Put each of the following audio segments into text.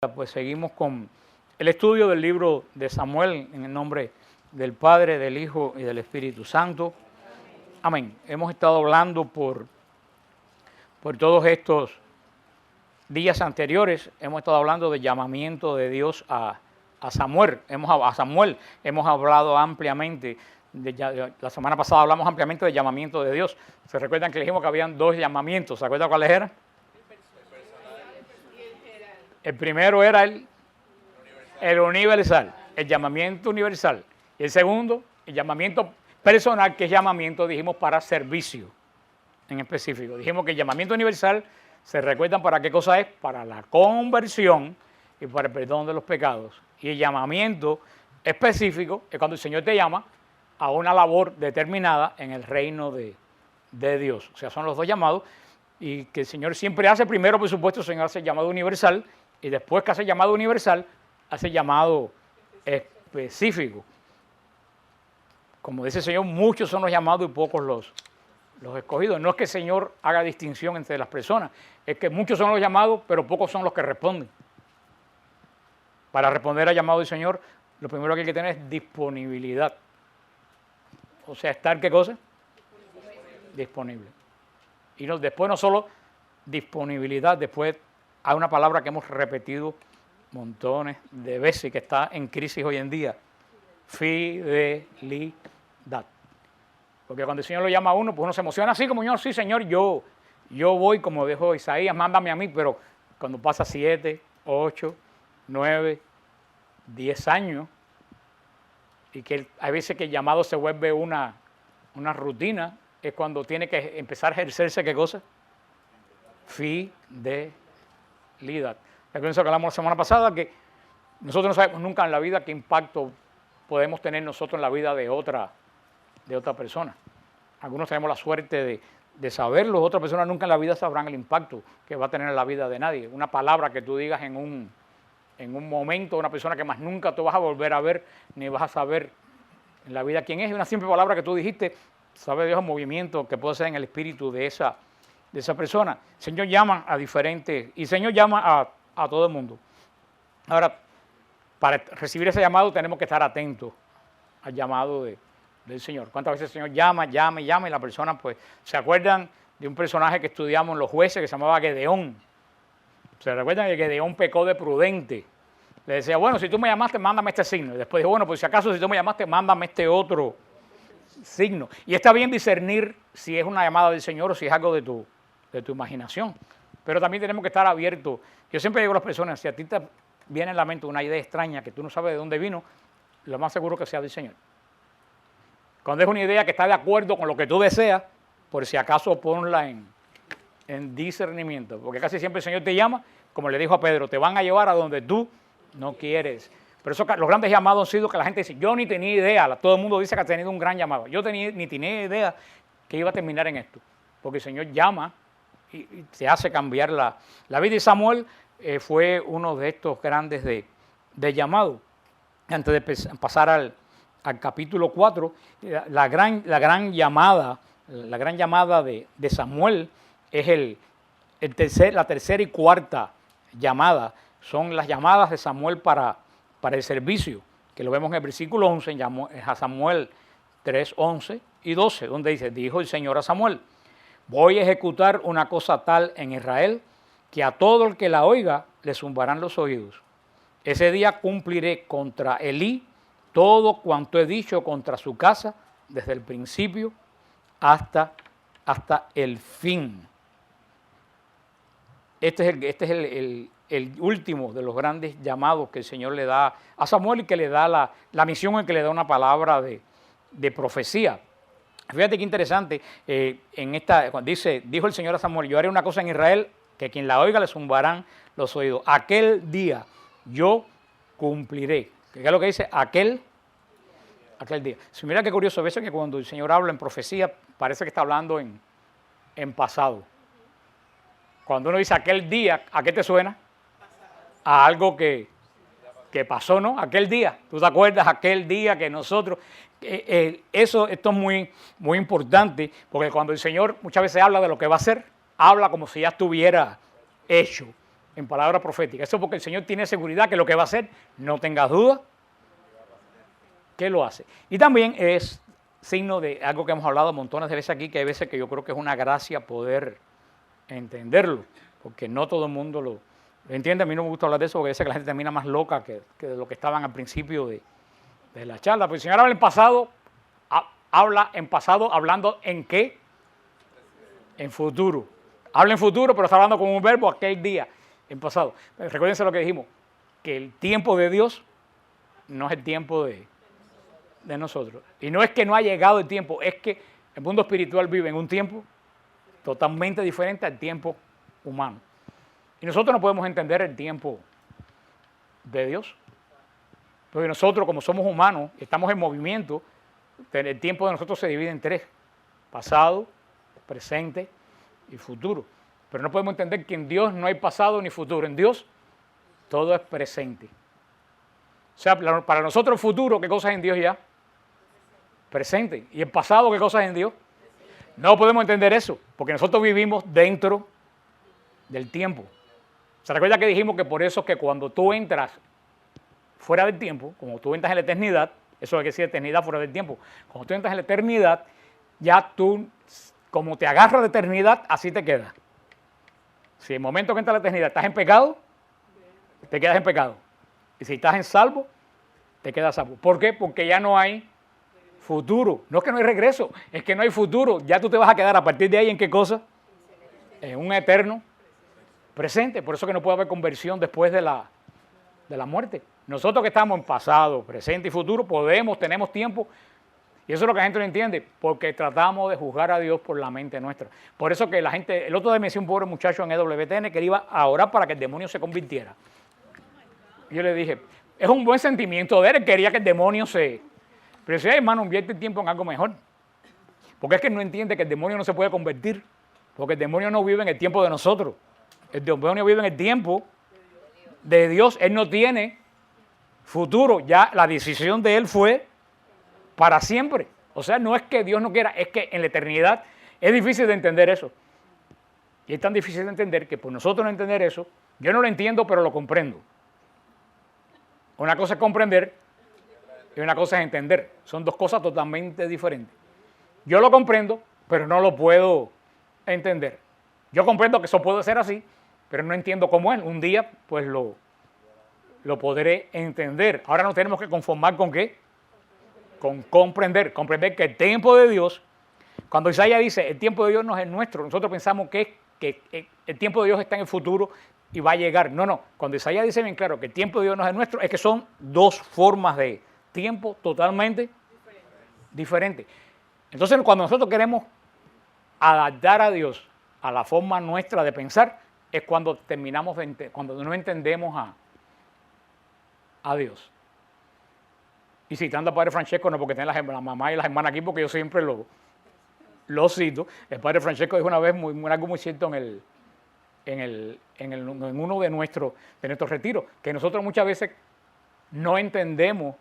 Pues seguimos con el estudio del libro de Samuel en el nombre del Padre, del Hijo y del Espíritu Santo. Amén. Hemos estado hablando por todos estos días anteriores, hemos estado hablando del llamamiento de Dios a Samuel. Hemos hablado ampliamente, la semana pasada hablamos ampliamente del llamamiento de Dios. ¿Se recuerdan que dijimos que habían dos llamamientos? ¿Se acuerdan cuáles eran? El primero era el universal, el llamamiento universal. Y el segundo, el llamamiento personal, que es llamamiento, dijimos, para servicio en específico. Dijimos que el llamamiento universal, ¿se recuerdan para qué cosa es? Para la conversión y para el perdón de los pecados. Y el llamamiento específico es cuando el Señor te llama a una labor determinada en el reino de Dios. O sea, son los dos llamados y que el Señor siempre hace. Primero, por supuesto, el Señor hace el llamado universal y después que hace el llamado universal, hace el llamado específico. Como dice el Señor, muchos son los llamados y pocos los escogidos. No es que el Señor haga distinción entre las personas, es que muchos son los llamados, pero pocos son los que responden. Para responder al llamado del Señor, lo primero que hay que tener es disponibilidad. O sea, ¿estar qué cosa? Disponible. Y después no solo disponibilidad, después hay una palabra que hemos repetido montones de veces y que está en crisis hoy en día: fidelidad. Porque cuando el Señor lo llama a uno, pues uno se emociona así como: sí, Señor, yo voy, como dijo Isaías, mándame a mí. Pero cuando pasa 7, 8, 9, 10 años, y que hay veces que el llamado se vuelve una rutina, es cuando tiene que empezar a ejercerse, ¿qué cosa? Fidelidad. Recuerden que hablamos la semana pasada, que nosotros no sabemos nunca en la vida qué impacto podemos tener nosotros en la vida de otra persona. Algunos tenemos la suerte de saberlo, otras personas nunca en la vida sabrán el impacto que va a tener en la vida de nadie. Una palabra que tú digas en un momento, una persona que más nunca tú vas a volver a ver, ni vas a saber en la vida quién es. Una simple palabra que tú dijiste, sabe Dios el movimiento que puede ser en el espíritu de esa persona. El Señor llama a diferentes, y el Señor llama a todo el mundo. Ahora, para recibir ese llamado tenemos que estar atentos al llamado del Señor. ¿Cuántas veces el Señor llama y la persona, pues, se acuerdan de un personaje que estudiamos en Los Jueces que se llamaba Gedeón? ¿Se recuerdan que Gedeón pecó de prudente? Le decía: bueno, si tú me llamaste, mándame este signo. Y después dijo: bueno, pues si acaso si tú me llamaste, mándame este otro signo. Y está bien discernir si es una llamada del Señor o si es algo de tu imaginación. Pero también tenemos que estar abiertos. Yo siempre digo a las personas: si a ti te viene en la mente una idea extraña que tú no sabes de dónde vino, lo más seguro que sea del Señor. Cuando es una idea que está de acuerdo con lo que tú deseas, por si acaso ponla en discernimiento. Porque casi siempre el Señor te llama, como le dijo a Pedro: te van a llevar a donde tú no quieres. Pero eso, los grandes llamados han sido que la gente dice: yo ni tenía idea. Todo el mundo dice que ha tenido un gran llamado. Yo ni tenía idea que iba a terminar en esto. Porque el Señor llama y te hace cambiar la vida. Y Samuel fue uno de estos grandes de llamados. Antes de pasar al capítulo 4, la gran llamada de Samuel es la tercera y cuarta llamada. Son las llamadas de Samuel para el servicio, que lo vemos en el versículo 11, en Samuel 3, 11 y 12, donde dice: dijo el Señor a Samuel: voy a ejecutar una cosa tal en Israel que a todo el que la oiga le zumbarán los oídos. Ese día cumpliré contra Elí todo cuanto he dicho contra su casa, desde el principio hasta el fin. Este es el último de los grandes llamados que el Señor le da a Samuel y que le da la misión en que le da una palabra de profecía. Fíjate qué interesante, cuando dijo el Señor a Samuel: yo haré una cosa en Israel que quien la oiga le zumbarán los oídos. Aquel día yo cumpliré. ¿Qué es lo que dice? Aquel día. Si mira qué curioso, a veces que cuando el Señor habla en profecía, parece que está hablando en pasado. Cuando uno dice aquel día, ¿a qué te suena? A algo que pasó, ¿no? Aquel día. ¿Tú te acuerdas aquel día que nosotros? Esto es muy, muy importante, porque cuando el Señor muchas veces habla de lo que va a hacer, habla como si ya estuviera hecho. en palabra profética. Eso porque el Señor tiene seguridad que lo que va a hacer, no tengas duda, que lo hace. Y también es signo de algo que hemos hablado montones de veces aquí, que hay veces que yo creo que es una gracia poder entenderlo, porque no todo el mundo lo entiende. A mí no me gusta hablar de eso, porque a veces que la gente termina más loca que de lo que estaban al principio de la charla. Pero el Señor habla en pasado, hablando en qué, en futuro. Habla en futuro, pero está hablando con un verbo aquel día, en pasado. Recuérdense lo que dijimos, que el tiempo de Dios no es el tiempo de nosotros. Y no es que no ha llegado el tiempo, es que el mundo espiritual vive en un tiempo totalmente diferente al tiempo humano. Y nosotros no podemos entender el tiempo de Dios. Porque nosotros, como somos humanos, estamos en movimiento, el tiempo de nosotros se divide en tres: pasado, presente y futuro. Pero no podemos entender que en Dios no hay pasado ni futuro. En Dios todo es presente. O sea, para nosotros el futuro, ¿qué cosas en Dios ya? Presente. ¿Y el pasado, qué cosas en Dios? No podemos entender eso, porque nosotros vivimos dentro del tiempo. ¿Se recuerda que dijimos que por eso es que cuando tú entras fuera del tiempo, como tú entras en la eternidad, eso es decir eternidad fuera del tiempo, cuando tú entras en la eternidad, ya tú, como te agarras de eternidad, así te quedas. Si en el momento que entras a la eternidad estás en pecado, te quedas en pecado. Y si estás en salvo, te quedas salvo. ¿Por qué? Porque ya no hay futuro. No es que no hay regreso, es que no hay futuro. Ya tú te vas a quedar a partir de ahí en qué cosa? En un eterno presente. Por eso que no puede haber conversión después de la muerte. Nosotros que estamos en pasado, presente y futuro, tenemos tiempo. Y eso es lo que la gente no entiende, porque tratamos de juzgar a Dios por la mente nuestra. Por eso que la gente, el otro día me decía un pobre muchacho en EWTN que él iba a orar para que el demonio se convirtiera. Y yo le dije, es un buen sentimiento de él quería que el demonio se... Pero decía, hermano, invierte el tiempo en algo mejor. Porque es que no entiende que el demonio no se puede convertir, porque el demonio no vive en el tiempo de nosotros. El demonio vive en el tiempo de Dios. Él no tiene futuro, ya la decisión de él fue para siempre. O sea, no es que Dios no quiera, es que en la eternidad es difícil de entender eso. Y es tan difícil de entender que por nosotros no entender eso, yo no lo entiendo, pero lo comprendo. Una cosa es comprender y una cosa es entender. Son dos cosas totalmente diferentes. Yo lo comprendo, pero no lo puedo entender. Yo comprendo que eso puede ser así, pero no entiendo cómo es. Un día, pues lo podré entender. Ahora nos tenemos que conformar con ¿qué? Con comprender. Comprender que el tiempo de Dios, cuando Isaías dice, el tiempo de Dios no es el nuestro, nosotros pensamos que el tiempo de Dios está en el futuro y va a llegar. No. Cuando Isaías dice bien claro que el tiempo de Dios no es el nuestro, es que son dos formas de tiempo totalmente diferentes. Entonces, cuando nosotros queremos adaptar a Dios a la forma nuestra de pensar, es cuando cuando no entendemos a Dios. Y citando al Padre Francesco, no porque tenga la mamá y las hermanas aquí, porque yo siempre lo cito. El Padre Francesco dijo una vez algo muy cierto en uno de nuestros retiros, que nosotros muchas veces no entendemos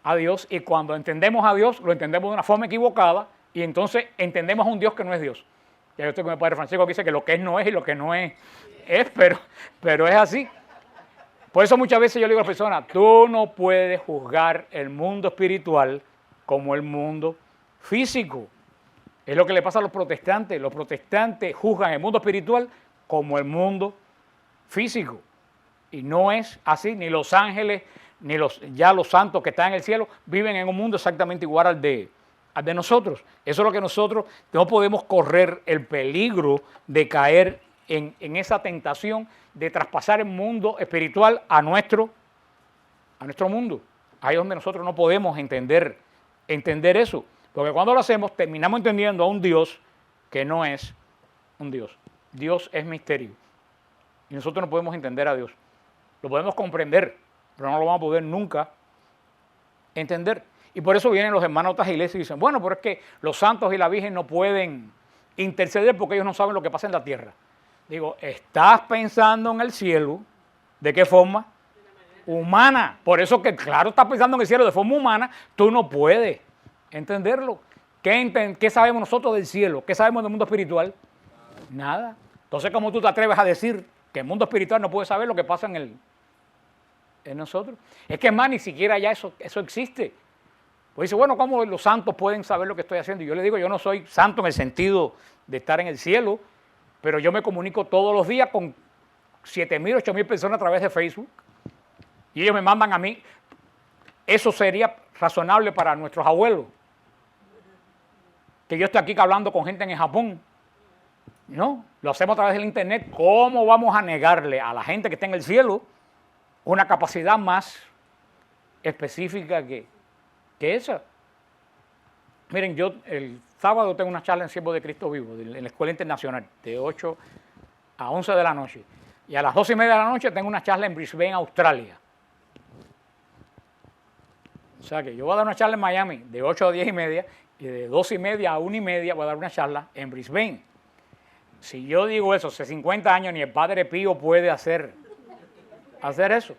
a Dios, y cuando entendemos a Dios, lo entendemos de una forma equivocada, y entonces entendemos a un Dios que no es Dios. Ya yo estoy con el Padre Francesco que dice que lo que es no es y lo que no es, pero es así. Por eso muchas veces yo le digo a las personas, tú no puedes juzgar el mundo espiritual como el mundo físico. Es lo que le pasa a los protestantes. Los protestantes juzgan el mundo espiritual como el mundo físico. Y no es así, ni los ángeles, ni los santos que están en el cielo viven en un mundo exactamente igual al de nosotros. Eso es lo que nosotros no podemos correr el peligro de caer en esa tentación de traspasar el mundo espiritual a nuestro mundo. Ahí es donde nosotros no podemos entender eso. Porque cuando lo hacemos, terminamos entendiendo a un Dios que no es un Dios. Dios es misterio. Y nosotros no podemos entender a Dios. Lo podemos comprender, pero no lo vamos a poder nunca entender. Y por eso vienen los hermanos de otras iglesias y dicen, bueno, pero es que los santos y la Virgen no pueden interceder porque ellos no saben lo que pasa en la tierra. Digo, estás pensando en el cielo, ¿de qué forma? Humana. Por eso que, claro, estás pensando en el cielo de forma humana, tú no puedes entenderlo. ¿Qué sabemos nosotros del cielo? ¿Qué sabemos del mundo espiritual? Nada. Entonces, ¿cómo tú te atreves a decir que el mundo espiritual no puede saber lo que pasa en nosotros. Es que más ni siquiera ya eso existe. Pues dice, bueno, ¿cómo los santos pueden saber lo que estoy haciendo? Y yo le digo, yo no soy santo en el sentido de estar en el cielo, pero yo me comunico todos los días con 7.000, 8.000 personas a través de Facebook. Y ellos me mandan a mí. Eso sería razonable para nuestros abuelos. Que yo esté aquí hablando con gente en Japón. No, lo hacemos a través del internet. ¿Cómo vamos a negarle a la gente que está en el cielo una capacidad más específica que esa? Miren, yo el sábado tengo una charla en Siervo de Cristo Vivo, en la Escuela Internacional, de 8 a 11 de la noche. Y a las 12:30 de la noche tengo una charla en Brisbane, Australia. O sea que yo voy a dar una charla en Miami de 8 a 10:30 y de 12:30 a 1:30 voy a dar una charla en Brisbane. Si yo digo eso, hace 50 años ni el Padre Pío puede hacer eso.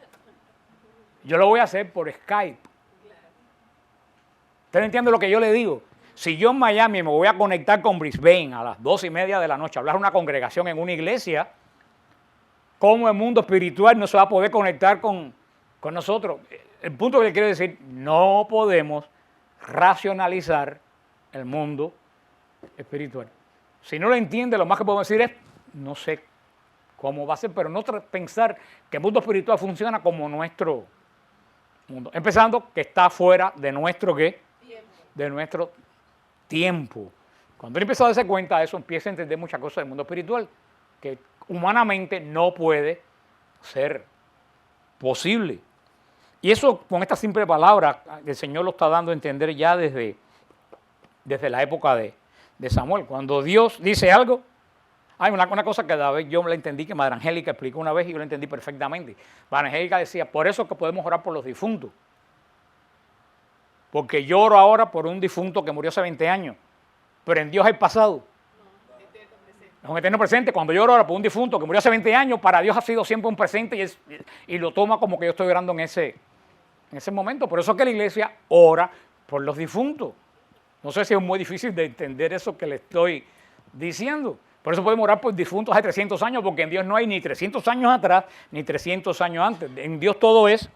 Yo lo voy a hacer por Skype. ¿Usted entiende lo que yo le digo? Si yo en Miami me voy a conectar con Brisbane a las 12:30 de la noche, a hablar a una congregación en una iglesia, ¿cómo el mundo espiritual no se va a poder conectar con nosotros? El punto que le quiero decir, no podemos racionalizar el mundo espiritual. Si no lo entiende, lo más que podemos decir es, no sé cómo va a ser, pero no pensar que el mundo espiritual funciona como nuestro mundo. Empezando, que está fuera de nuestro ¿qué? De nuestro tiempo. Cuando él empieza a darse cuenta de eso, empieza a entender muchas cosas del mundo espiritual, que humanamente no puede ser posible. Y eso, con esta simple palabra, el Señor lo está dando a entender ya desde la época de Samuel. Cuando Dios dice algo, hay una cosa que David, yo la entendí, que Madre Angélica explicó una vez y yo la entendí perfectamente. Madre Angélica decía, por eso que podemos orar por los difuntos. Porque yo oro ahora por un difunto que murió hace 20 años, pero en Dios hay pasado. Es un eterno presente. Cuando yo oro ahora por un difunto que murió hace 20 años, para Dios ha sido siempre un presente y lo toma como que yo estoy orando en ese momento. Por eso es que la iglesia ora por los difuntos. No sé si es muy difícil de entender eso que le estoy diciendo. Por eso podemos orar por difuntos hace 300 años, porque en Dios no hay ni 300 años atrás, ni 300 años antes. En Dios todo es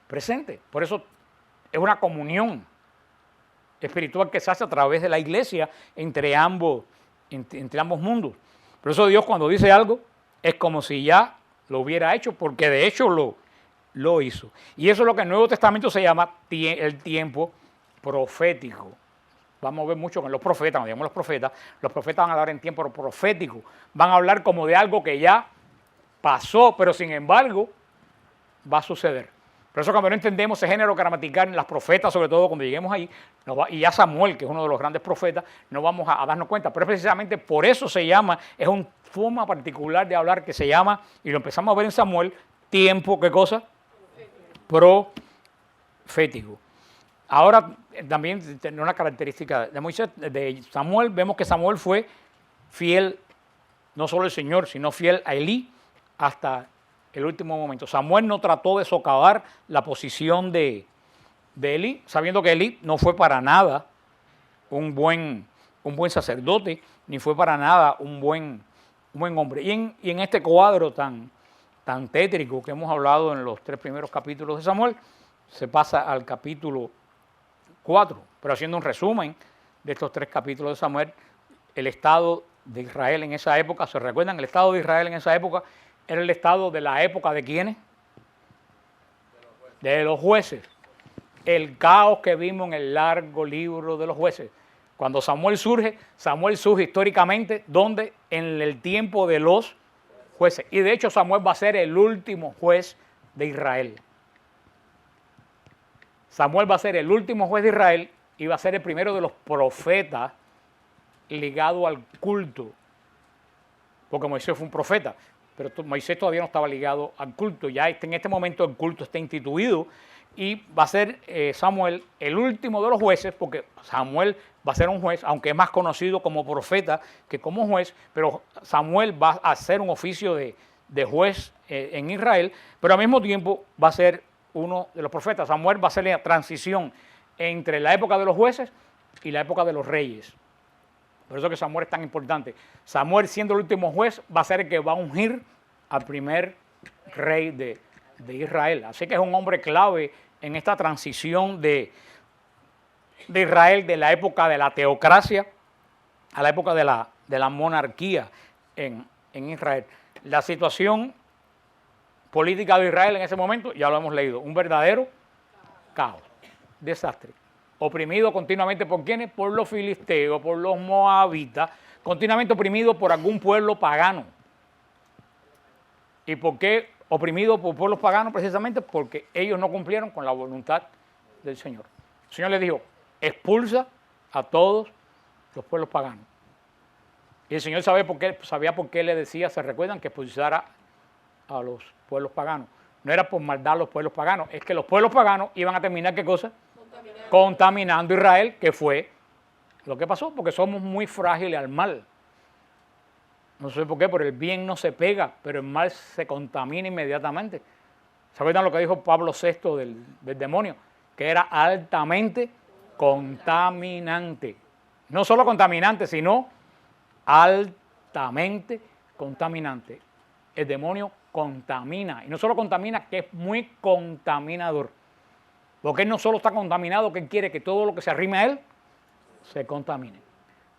presente. Por eso es una comunión espiritual que se hace a través de la iglesia entre ambos mundos. Por eso Dios, cuando dice algo, es como si ya lo hubiera hecho, porque de hecho lo hizo. Y eso es lo que en el Nuevo Testamento se llama el tiempo profético. Vamos a ver mucho con los profetas, cuando digamos los profetas van a hablar en tiempo profético, van a hablar como de algo que ya pasó, pero sin embargo va a suceder. Por eso cuando no entendemos ese género gramatical, las profetas, sobre todo cuando lleguemos ahí, y ya Samuel, que es uno de los grandes profetas, no vamos a darnos cuenta. Pero precisamente por eso se llama, es una forma particular de hablar que se llama, y lo empezamos a ver en Samuel, tiempo, ¿qué cosa? Profético. Ahora también tiene una característica de Moisés, de Samuel, vemos que Samuel fue fiel, no solo al Señor, sino fiel a Elí hasta el último momento. Samuel no trató de socavar la posición de Elí, sabiendo que Elí no fue para nada un buen sacerdote, ni fue para nada un buen hombre. Y en este cuadro tan tétrico que hemos hablado en los 3 primeros capítulos de Samuel, se pasa al capítulo 4, pero haciendo un resumen de estos 3 capítulos de Samuel, el estado de Israel en esa época, ¿se recuerdan? El estado de Israel en esa época era el estado de la época ¿de quiénes? De los jueces. El caos que vimos en el largo libro de los jueces. Cuando Samuel surge históricamente, ¿dónde? En el tiempo de los jueces. Y de hecho Samuel va a ser el último juez de Israel. Samuel va a ser el último juez de Israel y va a ser el primero de los profetas ligado al culto. Porque Moisés fue un profeta, pero Moisés todavía no estaba ligado al culto. Ya en este momento el culto está instituido y va a ser Samuel el último de los jueces, porque Samuel va a ser un juez, aunque es más conocido como profeta que como juez, pero Samuel va a hacer un oficio de juez en Israel, pero al mismo tiempo va a ser uno de los profetas. Samuel va a ser la transición entre la época de los jueces y la época de los reyes. Por eso que Samuel es tan importante. Samuel, siendo el último juez, va a ser el que va a ungir al primer rey de Israel. Así que es un hombre clave en esta transición de Israel, de la época de la teocracia a la época de la monarquía en Israel. La situación política de Israel en ese momento, ya lo hemos leído, un verdadero caos, desastre. Oprimido continuamente por ¿quiénes? Por los filisteos, por los moabitas, continuamente oprimido por algún pueblo pagano. ¿Y por qué oprimido por pueblos paganos? Precisamente porque ellos no cumplieron con la voluntad del Señor. El Señor les dijo, expulsa a todos los pueblos paganos. Y el Señor sabía por qué le decía, se recuerdan, que expulsara a los pueblos paganos. No era por maldad a los pueblos paganos, es que los pueblos paganos iban a terminar, ¿qué cosa? Contaminando Israel, que fue lo que pasó, porque somos muy frágiles al mal. No sé por qué, pero el bien no se pega, pero el mal se contamina inmediatamente. ¿Se acuerdan lo que dijo Pablo VI del demonio? Que era altamente contaminante. No solo contaminante, sino altamente contaminante. El demonio contamina, y no solo contamina, que es muy contaminador. Porque él no solo está contaminado, que él quiere que todo lo que se arrime a él se contamine.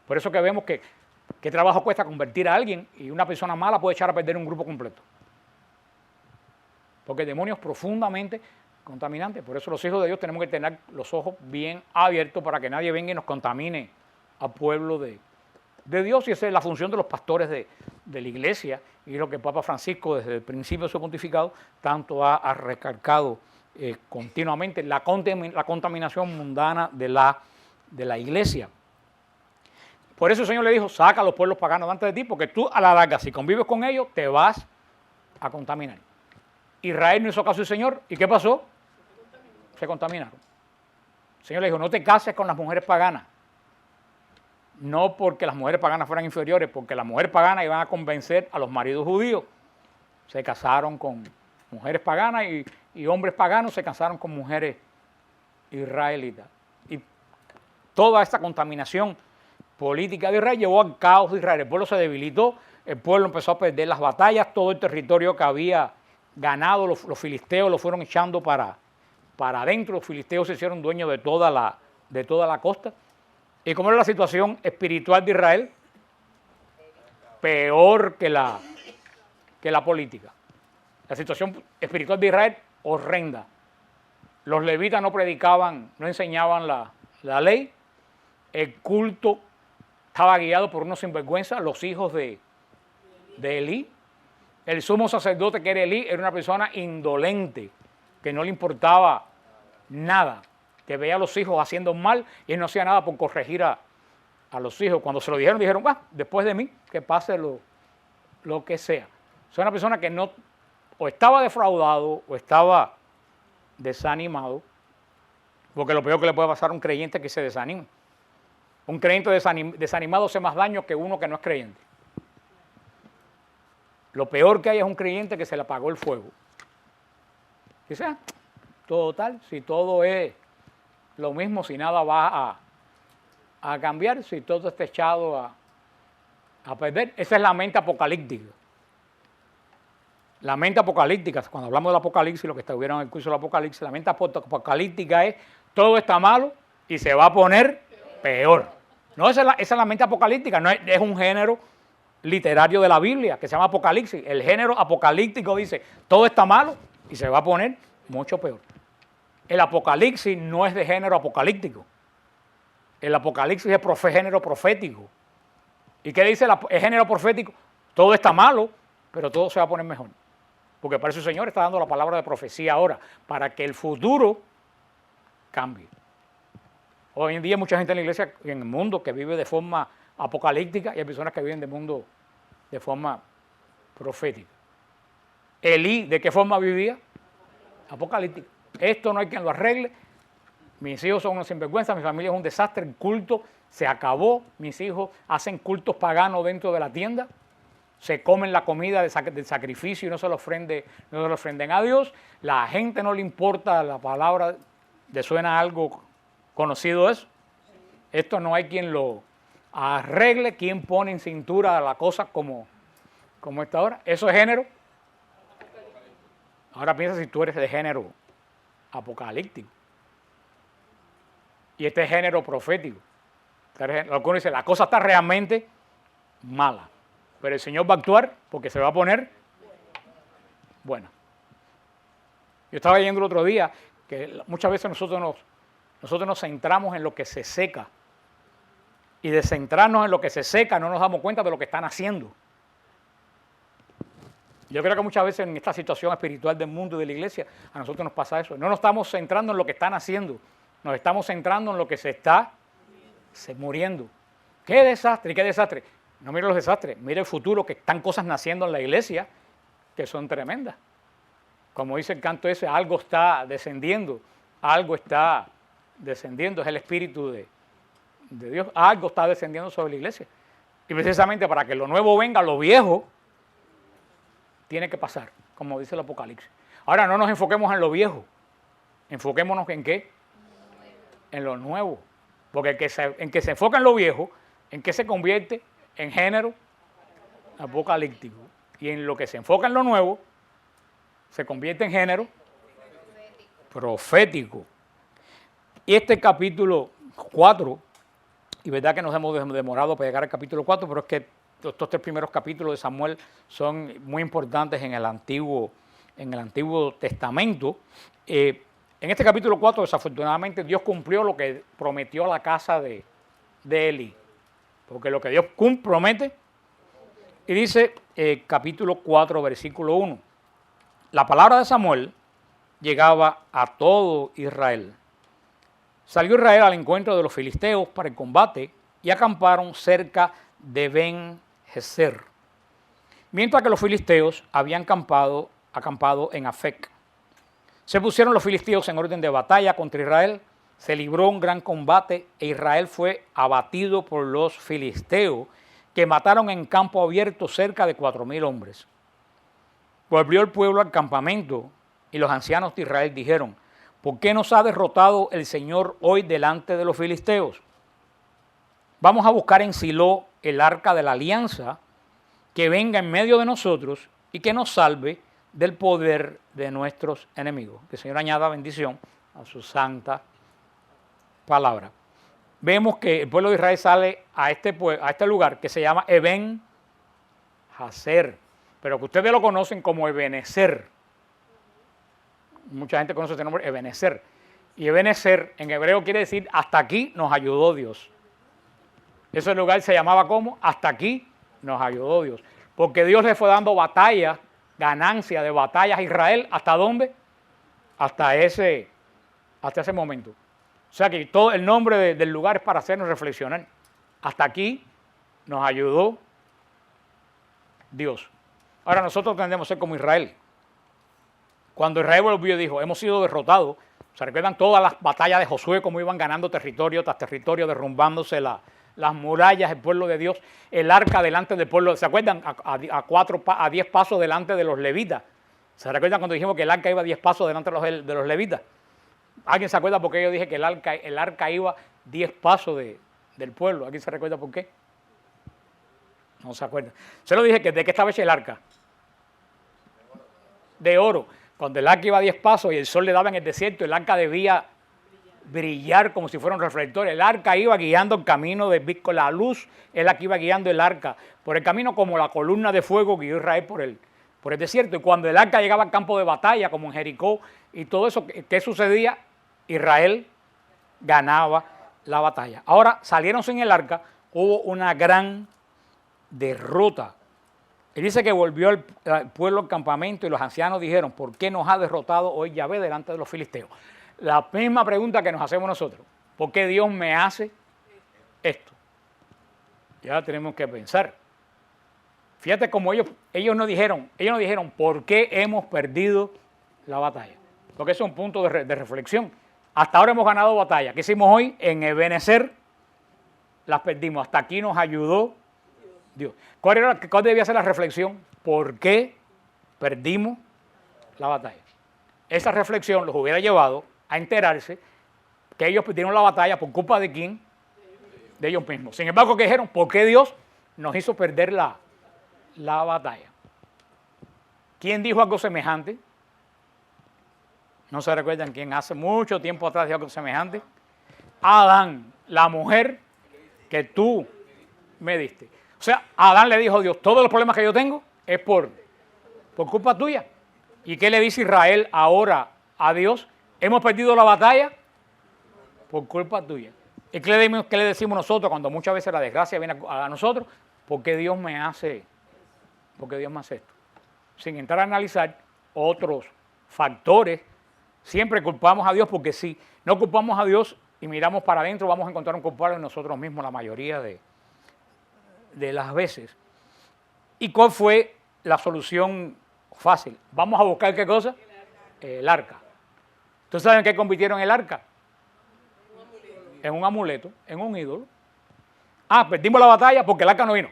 Por eso que vemos que qué trabajo cuesta convertir a alguien, y una persona mala puede echar a perder un grupo completo. Porque el demonio es profundamente contaminante. Por eso los hijos de Dios tenemos que tener los ojos bien abiertos para que nadie venga y nos contamine al pueblo de Dios. Y esa es la función de los pastores de la iglesia, y es lo que el Papa Francisco desde el principio de su pontificado tanto ha recalcado continuamente, la contaminación mundana de la iglesia. Por eso el Señor le dijo, saca a los pueblos paganos delante de ti, porque tú a la larga, si convives con ellos, te vas a contaminar. Israel no hizo caso del Señor, ¿y qué pasó? Se contaminaron. El Señor le dijo, no te cases con las mujeres paganas. No porque las mujeres paganas fueran inferiores, porque las mujeres paganas iban a convencer a los maridos judíos. Se casaron con mujeres paganas y hombres paganos se casaron con mujeres israelitas. Y toda esta contaminación política de Israel llevó al caos de Israel. El pueblo se debilitó, el pueblo empezó a perder las batallas, todo el territorio que había ganado los filisteos lo fueron echando para adentro, los filisteos se hicieron dueños de toda la costa. ¿Y cómo era la situación espiritual de Israel? Peor que la política. La situación espiritual de Israel, horrenda. Los levitas no predicaban, no enseñaban la ley. El culto estaba guiado por unos sinvergüenzas, los hijos de Elí. El sumo sacerdote, que era Elí, era una persona indolente, que no le importaba nada, que veía a los hijos haciendo mal y él no hacía nada por corregir a los hijos. Cuando se lo dijeron, después de mí, que pase lo que sea. Es una persona que no, o estaba defraudado o estaba desanimado, porque lo peor que le puede pasar a un creyente es que se desanime. Un creyente desanimado hace más daño que uno que no es creyente. Lo peor que hay es un creyente que se le apagó el fuego. Dice, total, si todo es lo mismo, si nada va a cambiar, si todo está echado a perder. Esa es la mente apocalíptica. La mente apocalíptica, cuando hablamos del apocalipsis, lo que estuvieron en el curso del apocalipsis, la mente apocalíptica es todo está malo y se va a poner peor. No, esa es la mente apocalíptica, no es un género literario de la Biblia que se llama Apocalipsis. El género apocalíptico dice todo está malo y se va a poner mucho peor. El Apocalipsis no es de género apocalíptico. El Apocalipsis es género profético. ¿Y qué dice el género profético? Todo está malo, pero todo se va a poner mejor. Porque para eso el Señor está dando la palabra de profecía ahora, para que el futuro cambie. Hoy en día hay mucha gente en la iglesia, en el mundo, que vive de forma apocalíptica, y hay personas que viven del mundo de forma profética. Elí, ¿de qué forma vivía? Apocalíptica. Esto no hay quien lo arregle. Mis hijos son unos sinvergüenzas, mi familia es un desastre, el culto se acabó, mis hijos hacen cultos paganos dentro de la tienda, se comen la comida del sacrificio y no se lo ofrenden a Dios, la gente no le importa la palabra, ¿le suena algo conocido eso? Esto no hay quien lo arregle quién pone en cintura la cosa como está ahora. Eso es género. Ahora piensa si tú eres de género apocalíptico. Y este es género profético. Lo que uno dice, la cosa está realmente mala. Pero el Señor va a actuar porque se va a poner buena. Yo estaba leyendo el otro día que muchas veces nosotros nos centramos en lo que se seca. Y de centrarnos en lo que se seca no nos damos cuenta de lo que están haciendo. Yo creo que muchas veces en esta situación espiritual del mundo y de la iglesia, a nosotros nos pasa eso. No nos estamos centrando en lo que están haciendo, nos estamos centrando en lo que se está muriendo. ¡Qué desastre! ¡Qué desastre! No mire los desastres, mire el futuro, que están cosas naciendo en la iglesia que son tremendas. Como dice el canto ese, algo está descendiendo, es el Espíritu de Dios, algo está descendiendo sobre la iglesia. Y precisamente para que lo nuevo venga, lo viejo tiene que pasar, como dice el Apocalipsis. Ahora no nos enfoquemos en lo viejo, enfoquémonos en qué, en lo nuevo. Porque en que se enfoca en lo viejo, en que se convierte en género apocalíptico. Y en lo que se enfoca en lo nuevo, se convierte en género profético. Y este capítulo 4, y verdad que nos hemos demorado para llegar al capítulo 4, pero es que estos 3 primeros capítulos de Samuel son muy importantes en el Antiguo Testamento. En este capítulo 4, desafortunadamente, Dios cumplió lo que prometió a la casa de Eli. Porque lo que Dios promete, y dice capítulo 4, versículo 1, la palabra de Samuel llegaba a todo Israel. Salió Israel al encuentro de los filisteos para el combate y acamparon cerca de Ben-Geser, mientras que los filisteos habían acampado en Afec. Se pusieron los filisteos en orden de batalla contra Israel, se libró un gran combate e Israel fue abatido por los filisteos, que mataron en campo abierto cerca de 4,000 hombres. Volvió el pueblo al campamento y los ancianos de Israel dijeron: ¿por qué nos ha derrotado el Señor hoy delante de los filisteos? Vamos a buscar en Silo el arca de la alianza, que venga en medio de nosotros y que nos salve del poder de nuestros enemigos. Que el Señor añada bendición a su santa palabra. Vemos que el pueblo de Israel sale a este lugar que se llama Eben-Hazer, pero que ustedes lo conocen como Ebenezer. Mucha gente conoce este nombre, Ebenezer. Y Ebenezer en hebreo quiere decir hasta aquí nos ayudó Dios. Ese lugar se llamaba como hasta aquí nos ayudó Dios. Porque Dios le fue dando batallas, ganancia de batallas a Israel. ¿Hasta dónde? Hasta ese momento. O sea que todo el nombre del lugar es para hacernos reflexionar. Hasta aquí nos ayudó Dios. Ahora nosotros tendemos a ser como Israel. Cuando Israel volvió y dijo, hemos sido derrotados, ¿se recuerdan todas las batallas de Josué, cómo iban ganando territorio tras territorio, derrumbándose las murallas, el pueblo de Dios, el arca delante del pueblo? ¿Se acuerdan? A 10 pasos delante de los levitas. ¿Se recuerdan cuando dijimos que el arca iba a 10 pasos delante de los levitas? ¿Alguien se acuerda por qué yo dije que el arca iba 10 pasos del pueblo? ¿Alguien se recuerda por qué? No se acuerda. Se lo dije que de qué estaba hecha el arca. De oro. Cuando el arca iba a 10 pasos y el sol le daba en el desierto, el arca debía brillar como si fuera un reflector. El arca iba guiando el camino con la luz, es la que iba guiando el arca por el camino, como la columna de fuego guió Israel por el desierto. Y cuando el arca llegaba al campo de batalla, como en Jericó y todo eso, ¿qué sucedía? Israel ganaba la batalla. Ahora salieron sin el arca, hubo una gran derrota. Y dice que volvió el pueblo al campamento y los ancianos dijeron, ¿por qué nos ha derrotado hoy Yahvé delante de los filisteos? La misma pregunta que nos hacemos nosotros, ¿por qué Dios me hace esto? Ya tenemos que pensar. Fíjate cómo ellos no dijeron, ¿por qué hemos perdido la batalla? Porque eso es un punto de reflexión. Hasta ahora hemos ganado batalla. ¿Qué hicimos hoy? En Ebenezer las perdimos. Hasta aquí nos ayudó Dios. ¿Cuál debía ser la reflexión? ¿Por qué perdimos la batalla? Esa reflexión los hubiera llevado a enterarse que ellos perdieron la batalla por culpa de quién. de ellos mismos. Sin embargo, ¿qué dijeron? ¿Por qué Dios nos hizo perder la batalla? ¿Quién dijo algo semejante? ¿No se recuerdan quién hace mucho tiempo atrás dijo algo semejante? Adán, la mujer que tú me diste. O sea, Adán le dijo a Dios, todos los problemas que yo tengo es por culpa tuya. ¿Y qué le dice Israel ahora a Dios? Hemos perdido la batalla por culpa tuya. ¿Y qué le decimos nosotros cuando muchas veces la desgracia viene a nosotros? ¿Por qué Dios me hace esto? Sin entrar a analizar otros factores, siempre culpamos a Dios, porque si no culpamos a Dios y miramos para adentro, vamos a encontrar un culpable en nosotros mismos la mayoría de las veces. ¿Y cuál fue la solución fácil? Vamos a buscar ¿qué cosa? El arca. ¿Ustedes saben qué convirtieron el arca? En un amuleto, en un ídolo. Perdimos la batalla porque el arca no vino.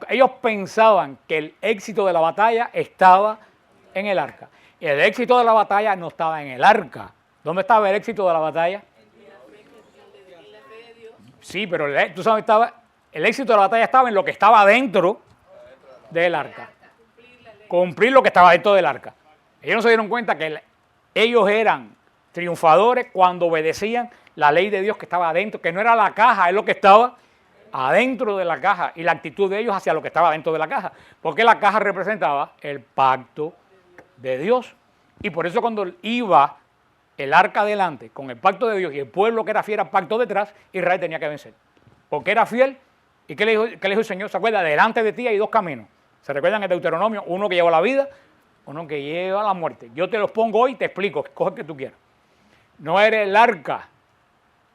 Ellos pensaban que el éxito de la batalla estaba en el arca. Y el éxito de la batalla no estaba en el arca. ¿Dónde estaba el éxito de la batalla? Sí, pero tú sabes, el éxito de la batalla estaba en lo que estaba dentro del arca. Cumplir lo que estaba dentro del arca. Ellos no se dieron cuenta que ellos eran triunfadores cuando obedecían la ley de Dios que estaba adentro, que no era la caja, es lo que estaba adentro de la caja, y la actitud de ellos hacia lo que estaba dentro de la caja, porque la caja representaba el pacto de Dios. Y por eso cuando iba el arca adelante con el pacto de Dios y el pueblo que era fiel al pacto detrás, Israel tenía que vencer, porque era fiel. ¿Y qué le dijo el Señor? ¿Se acuerda? Delante de ti hay dos caminos. ¿Se recuerdan en Deuteronomio? Uno que lleva a la vida, uno que lleva a la muerte. Yo te los pongo hoy y te explico, coge el que tú quieras. No era el arca,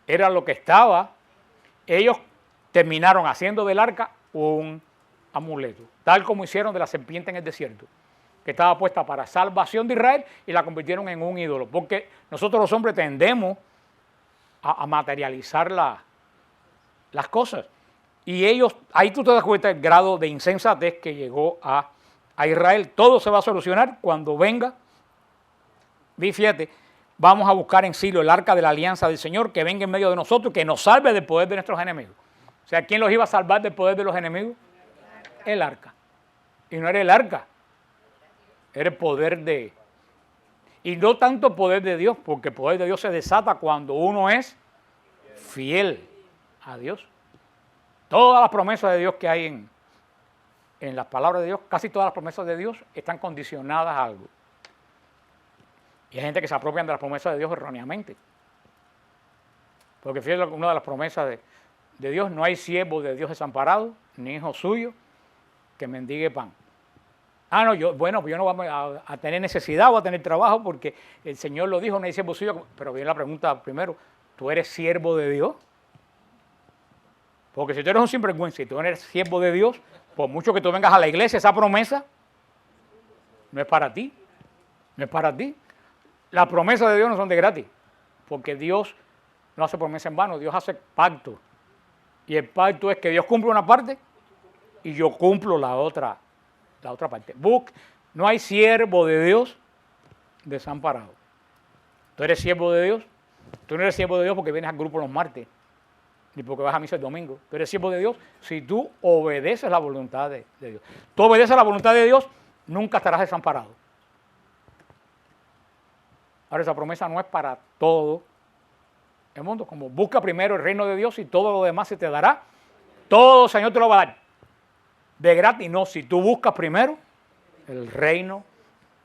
era lo que estaba. Ellos terminaron haciendo del arca un amuleto, tal como hicieron de la serpiente en el desierto, que estaba puesta para salvación de Israel, y la convirtieron en un ídolo, porque nosotros los hombres tendemos a materializar las cosas. Y ellos, ahí tú te das cuenta del grado de insensatez que llegó a Israel. Todo se va a solucionar cuando venga. Fíjate, vamos a buscar en Silo el arca de la alianza del Señor, que venga en medio de nosotros, que nos salve del poder de nuestros enemigos. O sea, ¿quién los iba a salvar del poder de los enemigos? El arca. Y no era el arca, era el poder de... Y no tanto poder de Dios, porque el poder de Dios se desata cuando uno es fiel a Dios. Todas las promesas de Dios que hay en las palabras de Dios, casi todas las promesas de Dios están condicionadas a algo. Y hay gente que se apropian de las promesas de Dios erróneamente. Porque fíjate, una de las promesas de Dios: no hay siervo de Dios desamparado, ni hijo suyo que mendigue pan. Yo no voy a tener necesidad, voy a tener trabajo, porque el Señor lo dijo, no hay siervo suyo. Pero viene la pregunta primero: ¿tú eres siervo de Dios? Porque si tú eres un sinvergüenza y tú eres siervo de Dios, por mucho que tú vengas a la iglesia, esa promesa no es para ti. No es para ti. Las promesas de Dios no son de gratis, porque Dios no hace promesa en vano, Dios hace pacto. Y el pacto es que Dios cumple una parte y yo cumplo la otra parte. No hay siervo de Dios desamparado. ¿Tú eres siervo de Dios? Tú no eres siervo de Dios porque vienes al grupo los martes, ni porque vas a misa el domingo. Tú eres siervo de Dios si tú obedeces la voluntad de Dios. Tú obedeces la voluntad de Dios, nunca estarás desamparado. Ahora, esa promesa no es para todo el mundo. Como busca primero el reino de Dios y todo lo demás se te dará. Todo el Señor te lo va a dar de gratis. No, si tú buscas primero el reino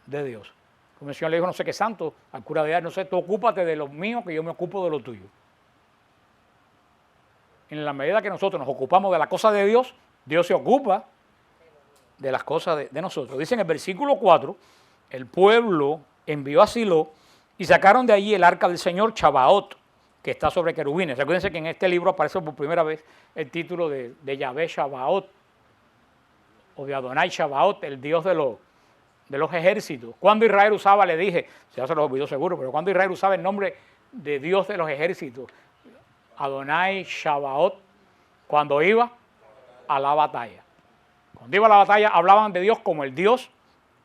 de Dios. Como el Señor le dijo, no sé qué santo, al cura de Ars, no sé, tú ocúpate de lo mío, que yo me ocupo de lo tuyo. En la medida que nosotros nos ocupamos de la cosa de Dios, Dios se ocupa de las cosas de nosotros. Dice en el versículo 4, el pueblo envió a Silo y sacaron de allí el arca del Señor, Chabaot, que está sobre querubines. Recuérdense que en este libro aparece por primera vez el título de Yahvé Chabaot, o de Adonai Chabaot, el Dios de los ejércitos. Cuando Israel usaba, le dije, ya se los olvidó seguro, pero cuando Israel usaba el nombre de Dios de los ejércitos, Adonai Chabaot, cuando iba a la batalla. Cuando iba a la batalla hablaban de Dios como el Dios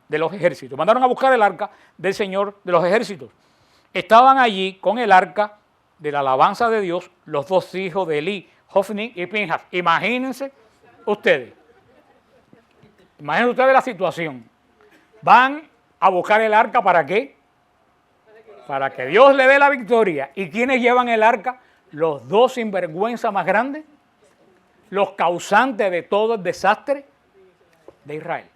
de los ejércitos. Mandaron a buscar el arca del Señor de los ejércitos. Estaban allí con el arca de la alabanza de Dios los dos hijos de Elí, Hofni y Pinhas. Imagínense ustedes la situación. Van a buscar el arca, ¿para qué? Para que Dios le dé la victoria. ¿Y quiénes llevan el arca? Los dos sinvergüenza más grandes, los causantes de todo el desastre de Israel.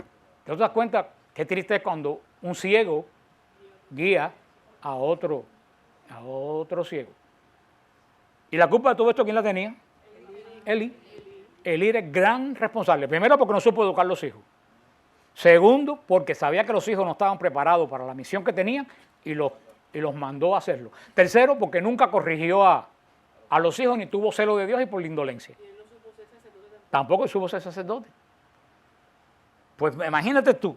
¿Te das cuenta qué triste es cuando un ciego guía a otro ciego? ¿Y la culpa de todo esto quién la tenía? Elí. Elí era el gran responsable. Primero, porque no supo educar a los hijos. Segundo, porque sabía que los hijos no estaban preparados para la misión que tenían y los mandó a hacerlo. Tercero, porque nunca corrigió a los hijos ni tuvo celo de Dios y por la indolencia. ¿Y él no supo ser sacerdote? Tampoco supo ser sacerdote. Pues imagínate tú,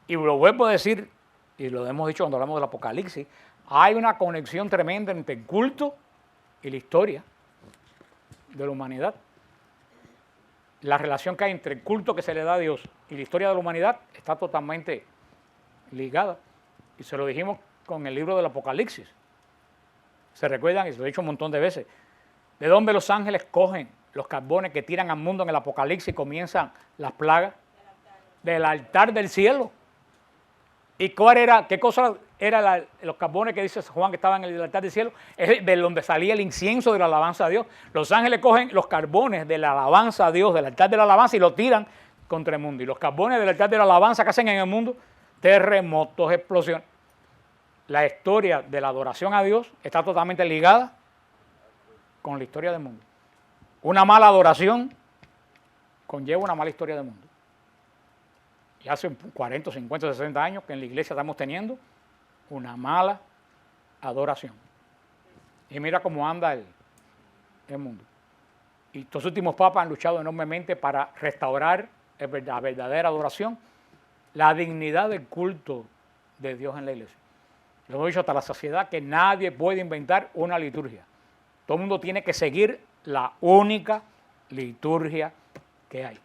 y lo vuelvo a decir, y lo hemos dicho cuando hablamos del Apocalipsis, hay una conexión tremenda entre el culto y la historia de la humanidad. La relación que hay entre el culto que se le da a Dios y la historia de la humanidad está totalmente ligada. Y se lo dijimos con el libro del Apocalipsis. ¿Se recuerdan? Y se lo he dicho un montón de veces. ¿De dónde los ángeles cogen los carbones que tiran al mundo en el Apocalipsis y comienzan las plagas? Del altar del cielo. ¿Y qué cosa eran los carbones que dice Juan que estaban en el altar del cielo? Es de donde salía el incienso de la alabanza a Dios. Los ángeles cogen los carbones de la alabanza a Dios, del altar de la alabanza, y lo tiran contra el mundo. Y los carbones del altar de la alabanza que hacen en el mundo, terremotos, explosiones. La historia de la adoración a Dios está totalmente ligada con la historia del mundo. Una mala adoración conlleva una mala historia del mundo. Y hace 40, 50, 60 años que en la iglesia estamos teniendo una mala adoración. Y mira cómo anda el mundo. Y estos últimos papas han luchado enormemente para restaurar la verdadera adoración, la dignidad del culto de Dios en la iglesia. Lo hemos dicho hasta la saciedad, que nadie puede inventar una liturgia. Todo el mundo tiene que seguir la única liturgia que hay.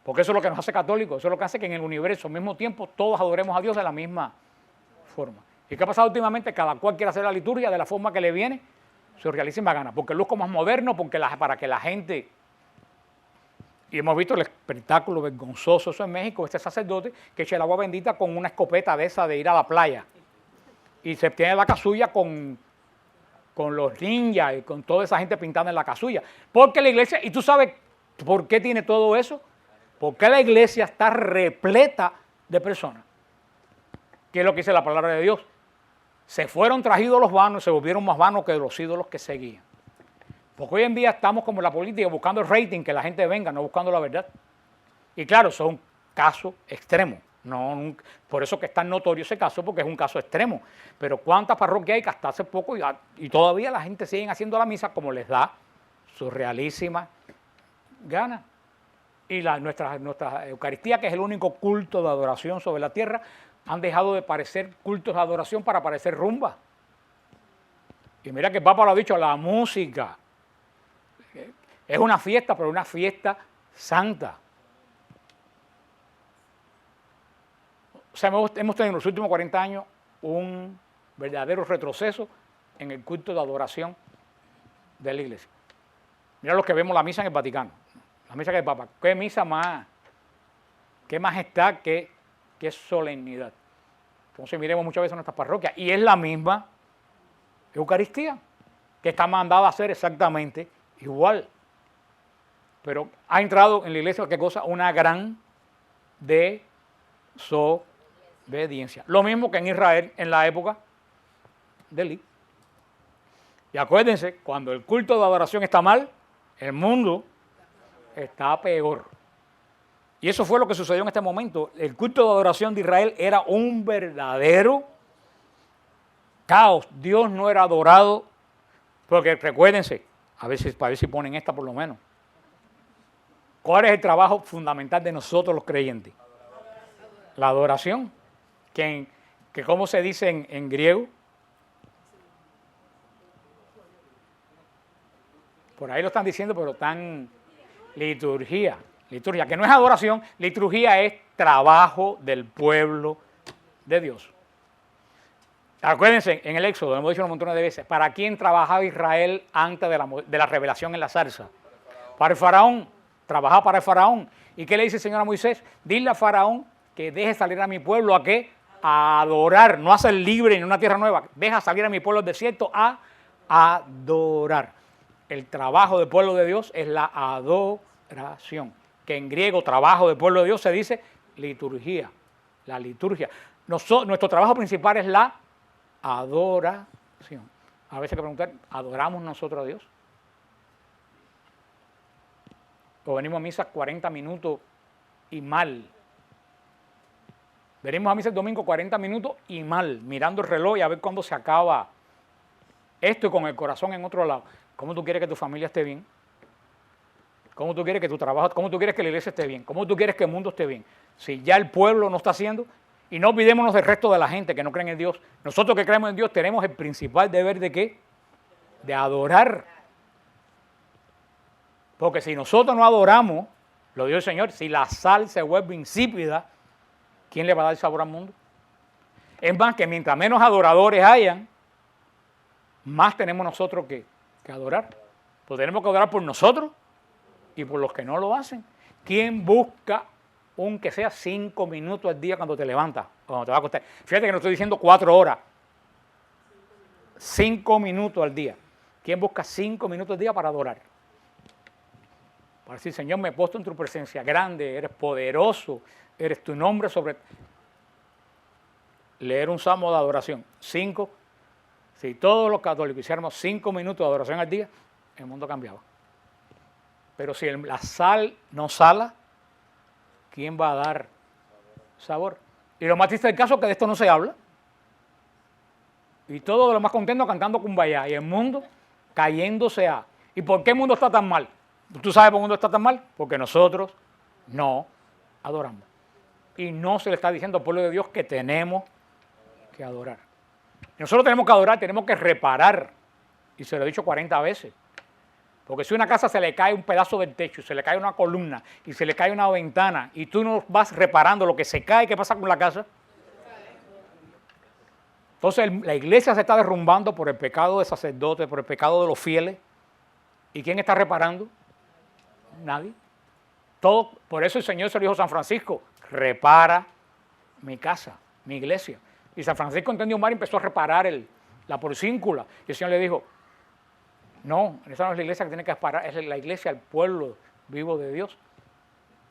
Porque eso es lo que nos hace católicos, eso es lo que hace que en el universo al mismo tiempo todos adoremos a Dios de la misma forma. ¿Y qué ha pasado últimamente? Cada cual quiere hacer la liturgia de la forma que le viene su realísima gana, porque el luzco más moderno, para que la gente... Y hemos visto el espectáculo vergonzoso eso en México, este sacerdote que echa el agua bendita con una escopeta de esa de ir a la playa. Y se tiene la casulla con los ninjas y con toda esa gente pintada en la casulla. Porque la iglesia, y tú sabes por qué tiene todo eso, porque la iglesia está repleta de personas. ¿Qué es lo que dice la palabra de Dios? Se fueron traídos los vanos y se volvieron más vanos que los ídolos que seguían. Porque hoy en día estamos como en la política buscando el rating, que la gente venga, no buscando la verdad. Y claro, son casos extremos. No, por eso que es tan notorio ese caso, porque es un caso extremo. Pero ¿cuántas parroquias hay que hasta hace poco y todavía la gente sigue haciendo la misa como les da su realísima gana? Y nuestra Eucaristía, que es el único culto de adoración sobre la tierra, han dejado de parecer cultos de adoración para parecer rumba. Y mira que el Papa lo ha dicho, la música es una fiesta, pero una fiesta santa. O sea, hemos tenido en los últimos 40 años un verdadero retroceso en el culto de adoración de la iglesia. Mira los que vemos la misa en el Vaticano, la misa que el Papa. ¿Qué misa más? ¿Qué majestad? ¿Qué solemnidad? Entonces miremos muchas veces en nuestras parroquias y es la misma Eucaristía que está mandada a hacer exactamente igual. Pero ha entrado en la iglesia, ¿qué cosa? Una gran desobediencia. Lo mismo que en Israel en la época de Elí. Y acuérdense, cuando el culto de adoración está mal, el mundo está peor. Y eso fue lo que sucedió en este momento. El culto de adoración de Israel era un verdadero caos. Dios no era adorado, porque recuérdense, para ver si ponen esta por lo menos. ¿Cuál es el trabajo fundamental de nosotros los creyentes? La adoración. Que ¿cómo se dice en griego? Por ahí lo están diciendo, pero tan liturgia. Liturgia, que no es adoración, liturgia es trabajo del pueblo de Dios. Acuérdense, en el Éxodo, lo hemos dicho un montón de veces, ¿para quién trabajaba Israel antes de la revelación en la zarza? Para el faraón, trabajaba para el faraón. ¿Y qué le dice el Señor a Moisés? Dile a faraón que deje salir a mi pueblo ¿a qué? A adorar, no a ser libre en una tierra nueva. Deja salir a mi pueblo del desierto a adorar. El trabajo del pueblo de Dios es la adoración. Que en griego, trabajo del pueblo de Dios se dice liturgia. La liturgia. Nuestro trabajo principal es la adoración. A veces hay que preguntar, ¿adoramos nosotros a Dios? O venimos a misa 40 minutos y mal. Venimos a misa el domingo 40 minutos y mal, mirando el reloj y a ver cuándo se acaba esto y con el corazón en otro lado. ¿Cómo tú quieres que tu familia esté bien? ¿Cómo tú quieres que tu trabajo, cómo tú quieres que la iglesia esté bien? ¿Cómo tú quieres que el mundo esté bien? Si ya el pueblo no está haciendo, y no olvidémonos del resto de la gente que no creen en Dios. Nosotros que creemos en Dios tenemos el principal deber de ¿qué? De adorar. Porque si nosotros no adoramos, lo dijo el Señor, si la sal se vuelve insípida, ¿quién le va a dar sabor al mundo? Es más, que mientras menos adoradores hayan, más tenemos nosotros que adorar. Pues tenemos que adorar por nosotros y por los que no lo hacen. ¿Quién busca aunque sea 5 minutos al día cuando te levantas, cuando te vas a acostar? Fíjate que no estoy diciendo 4 horas. 5 minutos al día. ¿Quién busca 5 minutos al día para adorar? Para decir, Señor, me he puesto en tu presencia grande, eres poderoso, eres tu nombre sobre... Leer un salmo de adoración. 5. Si todos los católicos hiciéramos 5 minutos de adoración al día, el mundo cambiaba. Pero si la sal no sala, ¿quién va a dar sabor? Y lo más triste del caso es que de esto no se habla. Y todos los más contentos cantando Kumbaya. Y el mundo cayéndose a... ¿Y por qué el mundo está tan mal? ¿Tú sabes por qué el mundo está tan mal? Porque nosotros no adoramos. Y no se le está diciendo al pueblo de Dios que tenemos que adorar. Y nosotros tenemos que adorar, tenemos que reparar. Y se lo he dicho 40 veces. Porque si a una casa se le cae un pedazo del techo, se le cae una columna y se le cae una ventana y tú no vas reparando lo que se cae, ¿qué pasa con la casa? Entonces la iglesia se está derrumbando por el pecado de sacerdotes, por el pecado de los fieles. ¿Y quién está reparando? Nadie. Todo, por eso el Señor se lo dijo a San Francisco, repara mi casa, mi iglesia. Y San Francisco entendió mal y empezó a reparar la porcíncula. Y el Señor le dijo, no, esa no es la iglesia que tiene que reparar, es la iglesia, el pueblo vivo de Dios.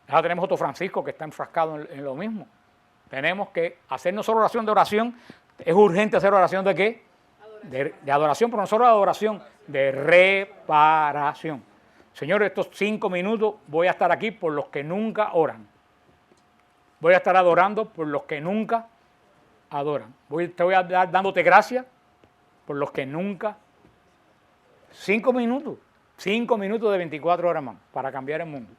Ahora tenemos otro Francisco que está enfrascado en lo mismo. Tenemos que hacer no solo oración de oración, es urgente hacer oración de ¿qué? De adoración, pero no solo de adoración, de reparación. Señor, estos 5 minutos voy a estar aquí por los que nunca oran. Voy a estar adorando por los que nunca adoran. Te voy a dar dándote gracias por los que nunca. 5 minutos. 5 minutos de 24 horas más para cambiar el mundo.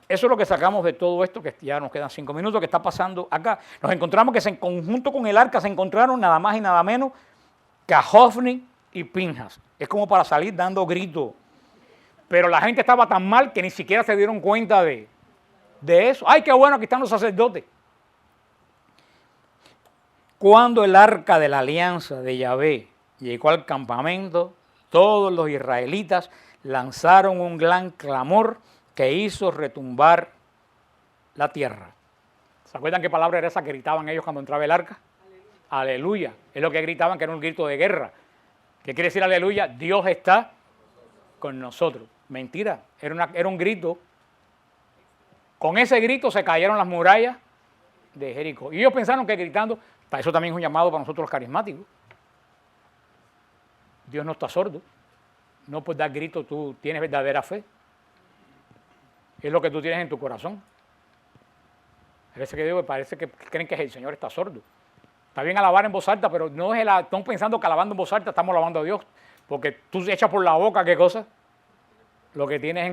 Eso es lo que sacamos de todo esto, que ya nos quedan 5 minutos, que está pasando acá. Nos encontramos que en conjunto con el arca se encontraron nada más y nada menos que a Hofni y Pinjas. Es como para salir dando gritos. Pero la gente estaba tan mal que ni siquiera se dieron cuenta de eso. ¡Ay, qué bueno, aquí están los sacerdotes! Cuando el arca de la alianza de Yahvé llegó al campamento, todos los israelitas lanzaron un gran clamor que hizo retumbar la tierra. ¿Se acuerdan qué palabra era esa que gritaban ellos cuando entraba el arca? Aleluya. Aleluya. Es lo que gritaban, que era un grito de guerra. ¿Qué quiere decir aleluya? Dios está con nosotros. Mentira, era un grito. Con ese grito se cayeron las murallas de Jericó. Y ellos pensaron que gritando, para eso también es un llamado para nosotros los carismáticos. Dios no está sordo. No por dar grito tú tienes verdadera fe. Es lo que tú tienes en tu corazón. A veces que digo, parece que creen que el Señor está sordo. Está bien alabar en voz alta, pero no es están pensando que alabando en voz alta estamos alabando a Dios. Porque tú echas por la boca, ¿qué cosa? Lo que tienes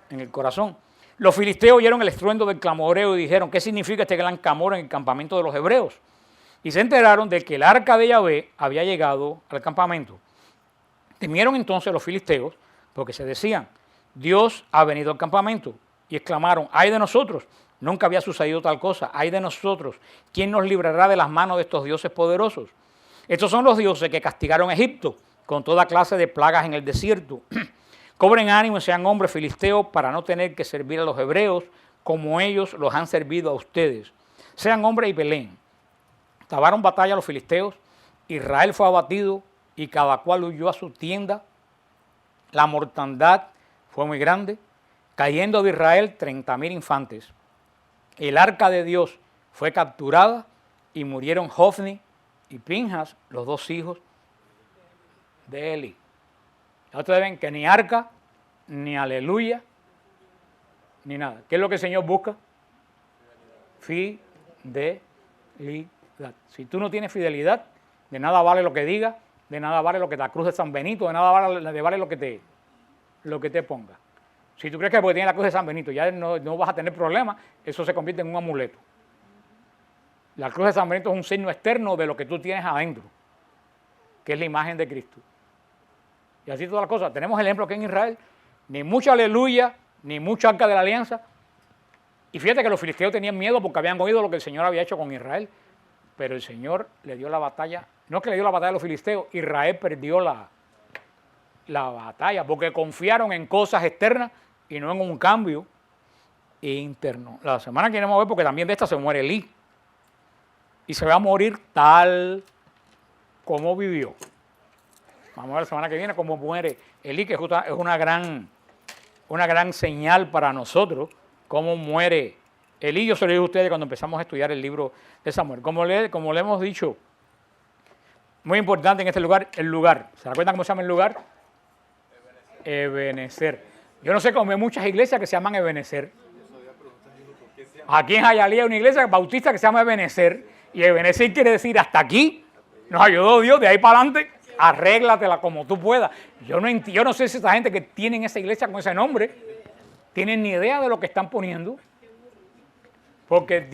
en el corazón. Los filisteos oyeron el estruendo del clamoreo y dijeron, ¿qué significa este gran clamor en el campamento de los hebreos? Y se enteraron de que el arca de Yahvé había llegado al campamento. Temieron entonces los filisteos, porque se decían, Dios ha venido al campamento. Y exclamaron, ¡ay de nosotros! Nunca había sucedido tal cosa. Ay de nosotros, ¿quién nos librará de las manos de estos dioses poderosos? Estos son los dioses que castigaron a Egipto con toda clase de plagas en el desierto. Cobren ánimo y sean hombres filisteos para no tener que servir a los hebreos como ellos los han servido a ustedes. Sean hombres y peleen. Trabaron batalla los filisteos, Israel fue abatido y cada cual huyó a su tienda. La mortandad fue muy grande, cayendo de Israel 30,000 infantes. El arca de Dios fue capturada y murieron Hofni y Pinjas, los dos hijos de Eli. Ya ustedes ven que ni arca, ni aleluya, ni nada. ¿Qué es lo que el Señor busca? Fidelidad. Si tú no tienes fidelidad, de nada vale lo que diga, de nada vale lo que la cruz de San Benito, de nada vale lo que te ponga. Si tú crees que porque tienes la cruz de San Benito ya no vas a tener problemas, eso se convierte en un amuleto. La cruz de San Benito es un signo externo de lo que tú tienes adentro, que es la imagen de Cristo. Y así todas las cosas. Tenemos el ejemplo aquí en Israel, ni mucha aleluya, ni mucha arca de la alianza. Y fíjate que los filisteos tenían miedo porque habían oído lo que el Señor había hecho con Israel. Pero el Señor le dio la batalla, no es que le dio la batalla a los filisteos, Israel perdió la batalla porque confiaron en cosas externas y no en un cambio interno. La semana que viene vamos a ver, porque también de esta se muere Elí. Y se va a morir tal como vivió. Vamos a ver la semana que viene cómo muere Elí, que es una gran señal para nosotros, cómo muere Elí. Yo se lo digo a ustedes cuando empezamos a estudiar el libro de Samuel. Como le hemos dicho, muy importante en este lugar, el lugar. ¿Se acuerdan cómo se llama el lugar? Ebenezer. Yo no sé cómo hay muchas iglesias que se llaman Ebenezer. Aquí en Hialeah hay una iglesia bautista que se llama Ebenezer, y Ebenezer quiere decir hasta aquí, nos ayudó Dios, de ahí para adelante, arréglatela como tú puedas. Yo no sé si esa gente que tienen esa iglesia con ese nombre, tienen ni idea de lo que están poniendo, porque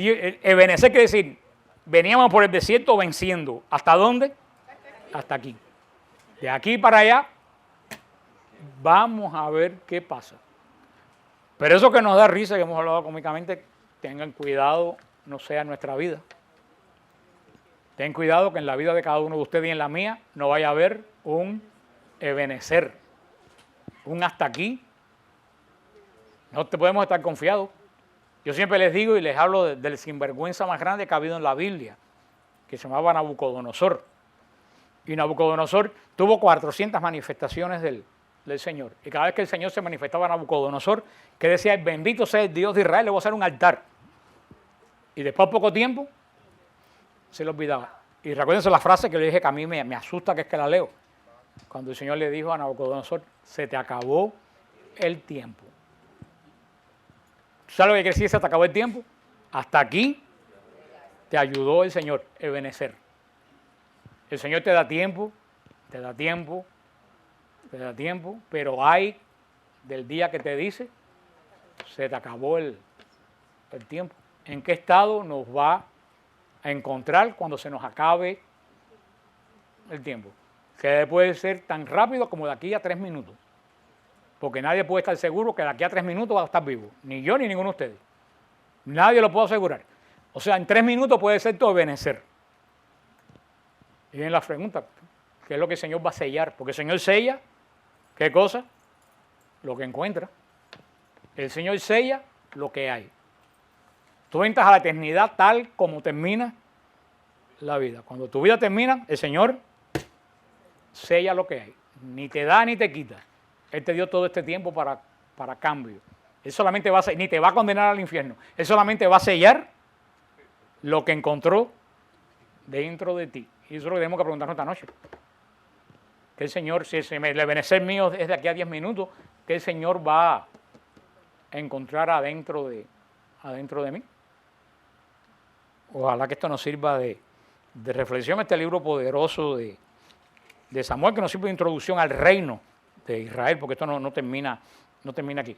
Ebenezer quiere decir, veníamos por el desierto venciendo. ¿Hasta dónde? Hasta aquí. De aquí para allá, vamos a ver qué pasa. Pero eso que nos da risa, que hemos hablado cómicamente, tengan cuidado, no sea nuestra vida. Ten cuidado que en la vida de cada uno de ustedes y en la mía no vaya a haber un Ebenezer, un hasta aquí. No te podemos estar confiados. Yo siempre les digo y les hablo del sinvergüenza más grande que ha habido en la Biblia, que se llamaba Nabucodonosor. Y Nabucodonosor tuvo 400 manifestaciones del Señor. Y cada vez que el Señor se manifestaba a Nabucodonosor, que decía, bendito sea el Dios de Israel, le voy a hacer un altar. Y después de poco tiempo, se le olvidaba. Y recuérdense la frase que le dije que a mí me asusta, que es que la leo. Cuando el Señor le dijo a Nabucodonosor, se te acabó el tiempo. ¿Sabes lo que quiere decir? Se te acabó el tiempo. Hasta aquí te ayudó el Señor, Ebenezer. El Señor te da tiempo, te da tiempo, te da tiempo, pero hay del día que te dice, se te acabó el tiempo. ¿En qué estado nos va a encontrar cuando se nos acabe el tiempo? Que puede ser tan rápido como de aquí a 3 minutos. Porque nadie puede estar seguro que de aquí a 3 minutos va a estar vivo. Ni yo ni ninguno de ustedes. Nadie lo puede asegurar. O sea, en 3 minutos puede ser todo Ebenezer. Y viene la pregunta, ¿qué es lo que el Señor va a sellar? Porque el Señor sella, ¿qué cosa? Lo que encuentra. El Señor sella lo que hay. Tú entras a la eternidad tal como termina la vida. Cuando tu vida termina, el Señor sella lo que hay. Ni te da ni te quita. Él te dio todo este tiempo para cambio. Él solamente va a ni te va a condenar al infierno. Él solamente va a sellar lo que encontró dentro de ti. Y eso es lo que tenemos que preguntarnos esta noche. Que el Señor, si el Ebenezer mío es de aquí a 10 minutos, que el Señor va a encontrar adentro de mí. Ojalá que esto nos sirva de reflexión, este libro poderoso de Samuel, que nos sirve de introducción al reino de Israel, porque esto no termina aquí.